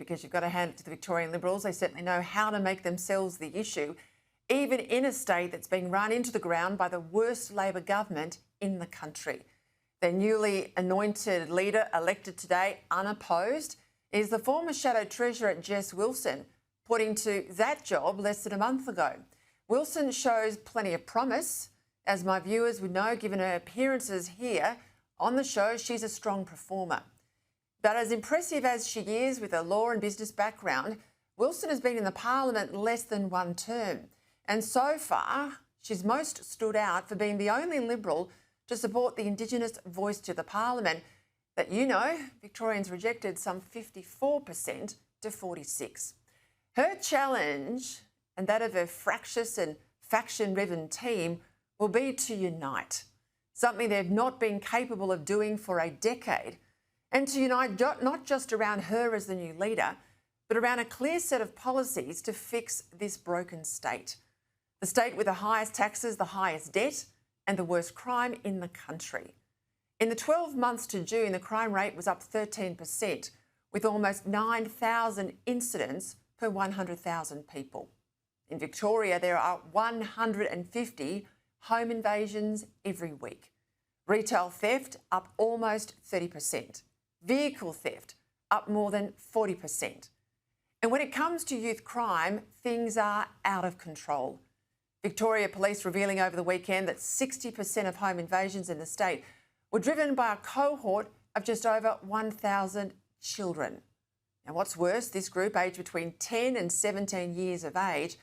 because you've got to hand it to the Victorian Liberals. They certainly know how to make themselves the issue, even in a state that's being run into the ground by the worst Labor government in the country. Their newly anointed leader, elected today unopposed, is the former Shadow Treasurer Jess Wilson, put into that job less than a month ago. Wilson shows plenty of promise. As my viewers would know, given her appearances here on the show, she's a strong performer. But as impressive as she is with a law and business background, Wilson has been in the Parliament less than one term. And so far, she's most stood out for being the only Liberal to support the Indigenous voice to the Parliament that, you know, Victorians rejected some 54% to 46%. Her challenge, and that of her fractious and faction-driven team, will be to unite, something they've not been capable of doing for a decade, and to unite not just around her as the new leader, but around a clear set of policies to fix this broken state. The state with the highest taxes, the highest debt, and the worst crime in the country. In the 12 months to June, the crime rate was up 13%, with almost 9,000 incidents per 100,000 people. In Victoria, there are 150 home invasions every week. Retail theft up almost 30%. Vehicle theft up more than 40%. And when it comes to youth crime, things are out of control. Victoria Police revealing over the weekend that 60% of home invasions in the state were driven by a cohort of just over 1,000 children. Now, what's worse, this group, aged between 10 and 17 years of age,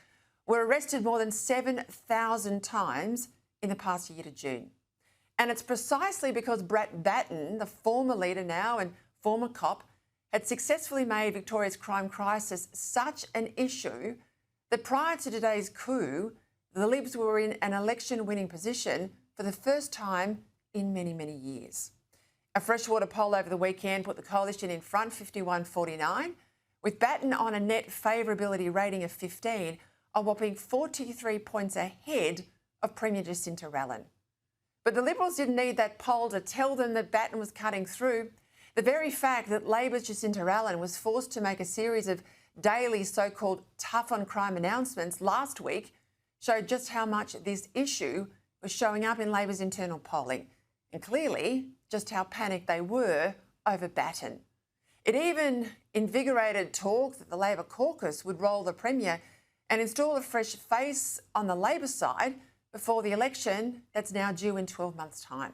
were arrested more than 7,000 times in the past year to June. And it's precisely because Brett Batten, the former leader now and former cop, had successfully made Victoria's crime crisis such an issue that prior to today's coup, the Libs were in an election-winning position for the first time in many, many years. A Freshwater poll over the weekend put the coalition in front 51-49, with Batten on a net favourability rating of 15, a whopping 43 points ahead of Premier Jacinta Allan. But the Liberals didn't need that poll to tell them that Batten was cutting through. The very fact that Labor's Jacinta Allan was forced to make a series of daily so-called tough-on-crime announcements last week showed just how much this issue was showing up in Labor's internal polling, and clearly just how panicked they were over Batten. It even invigorated talk that the Labor caucus would roll the Premier and install a fresh face on the Labor side before the election that's now due in 12 months' time.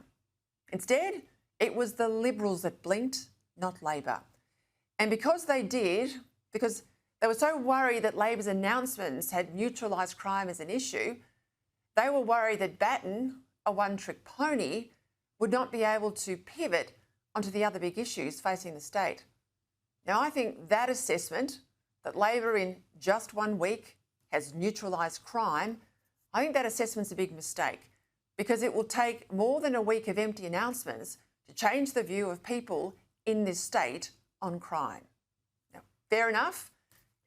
Instead, it was the Liberals that blinked, not Labor. And because they did, because they were so worried that Labor's announcements had neutralised crime as an issue, they were worried that Batten, a one-trick pony, would not be able to pivot onto the other big issues facing the state. Now, I think that assessment, that Labor in just 1 week has neutralised crime, I think that assessment's a big mistake, because it will take more than a week of empty announcements to change the view of people in this state on crime. Now, fair enough.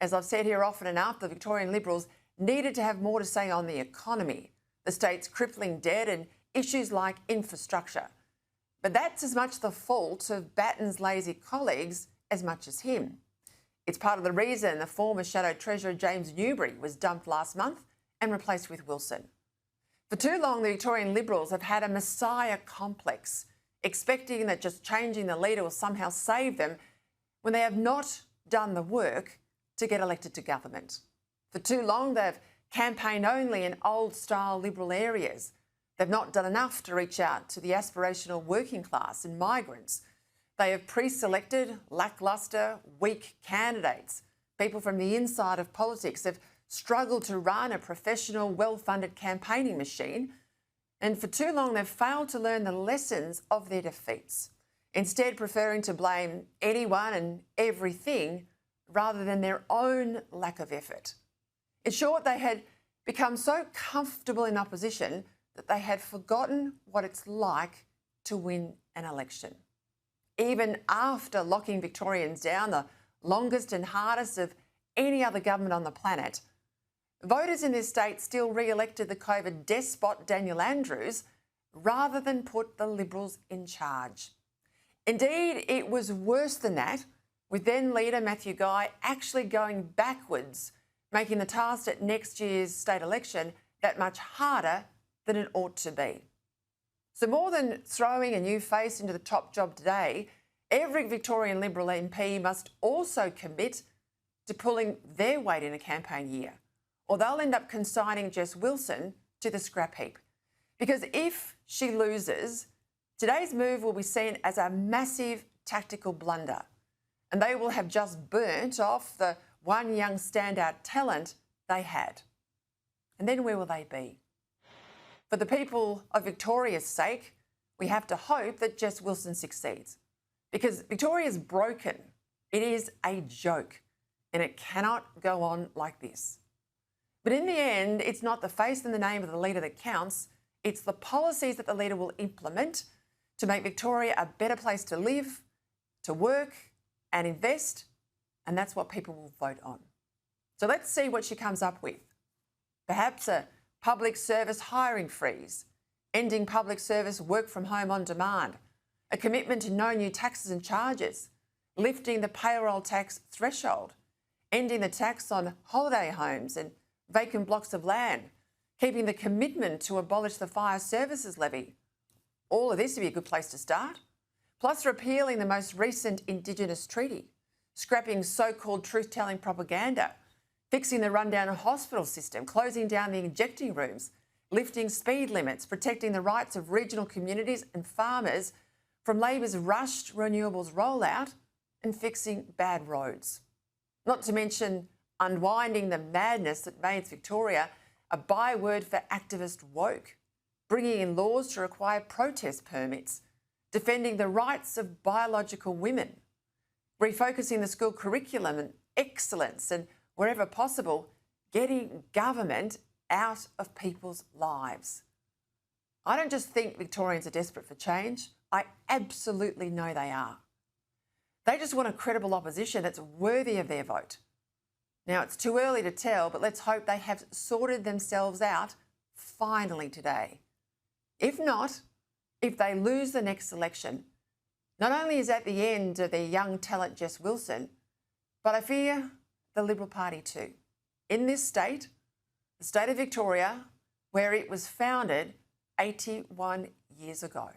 As I've said here often enough, the Victorian Liberals needed to have more to say on the economy, the state's crippling debt and issues like infrastructure. But that's as much the fault of Batten's lazy colleagues as much as him. It's part of the reason the former Shadow Treasurer James Newbury was dumped last month and replaced with Wilson. For too long, the Victorian Liberals have had a messiah complex, expecting that just changing the leader will somehow save them when they have not done the work to get elected to government. For too long, they've campaigned only in old-style Liberal areas. They've not done enough to reach out to the aspirational working class and migrants. They have pre-selected lacklustre, weak candidates. People from the inside of politics have struggled to run a professional, well-funded campaigning machine. And for too long, they've failed to learn the lessons of their defeats, instead preferring to blame anyone and everything rather than their own lack of effort. In short, they had become so comfortable in opposition that they had forgotten what it's like to win an election. Even after locking Victorians down, the longest and hardest of any other government on the planet, voters in this state still re-elected the COVID despot Daniel Andrews rather than put the Liberals in charge. Indeed, it was worse than that, with then leader Matthew Guy actually going backwards, making the task at next year's state election that much harder than it ought to be. So more than throwing a new face into the top job today, every Victorian Liberal MP must also commit to pulling their weight in a campaign year, or they'll end up consigning Jess Wilson to the scrap heap. Because if she loses, today's move will be seen as a massive tactical blunder, and they will have just burnt off the one young standout talent they had. And then where will they be? For the people of Victoria's sake, we have to hope that Jess Wilson succeeds, because Victoria's broken. It is a joke, and it cannot go on like this. But in the end, it's not the face and the name of the leader that counts, it's the policies that the leader will implement to make Victoria a better place to live, to work and invest, and that's what people will vote on. So let's see what she comes up with. Perhaps a public service hiring freeze, ending public service work from home on demand, a commitment to no new taxes and charges, lifting the payroll tax threshold, ending the tax on holiday homes and vacant blocks of land, keeping the commitment to abolish the fire services levy. All of this would be a good place to start. Plus repealing the most recent Indigenous treaty, scrapping so-called truth-telling propaganda, fixing the rundown hospital system, closing down the injecting rooms, lifting speed limits, protecting the rights of regional communities and farmers from Labor's rushed renewables rollout, and fixing bad roads. Not to mention unwinding the madness that made Victoria a byword for activist woke, bringing in laws to require protest permits, defending the rights of biological women, refocusing the school curriculum and excellence, and wherever possible, getting government out of people's lives. I don't just think Victorians are desperate for change. I absolutely know they are. They just want a credible opposition that's worthy of their vote. Now, it's too early to tell, but let's hope they have sorted themselves out finally today. If not, if they lose the next election, not only is that the end of their young talent Jess Wilson, but I fear the Liberal Party too. In this state, the state of Victoria, where it was founded 81 years ago.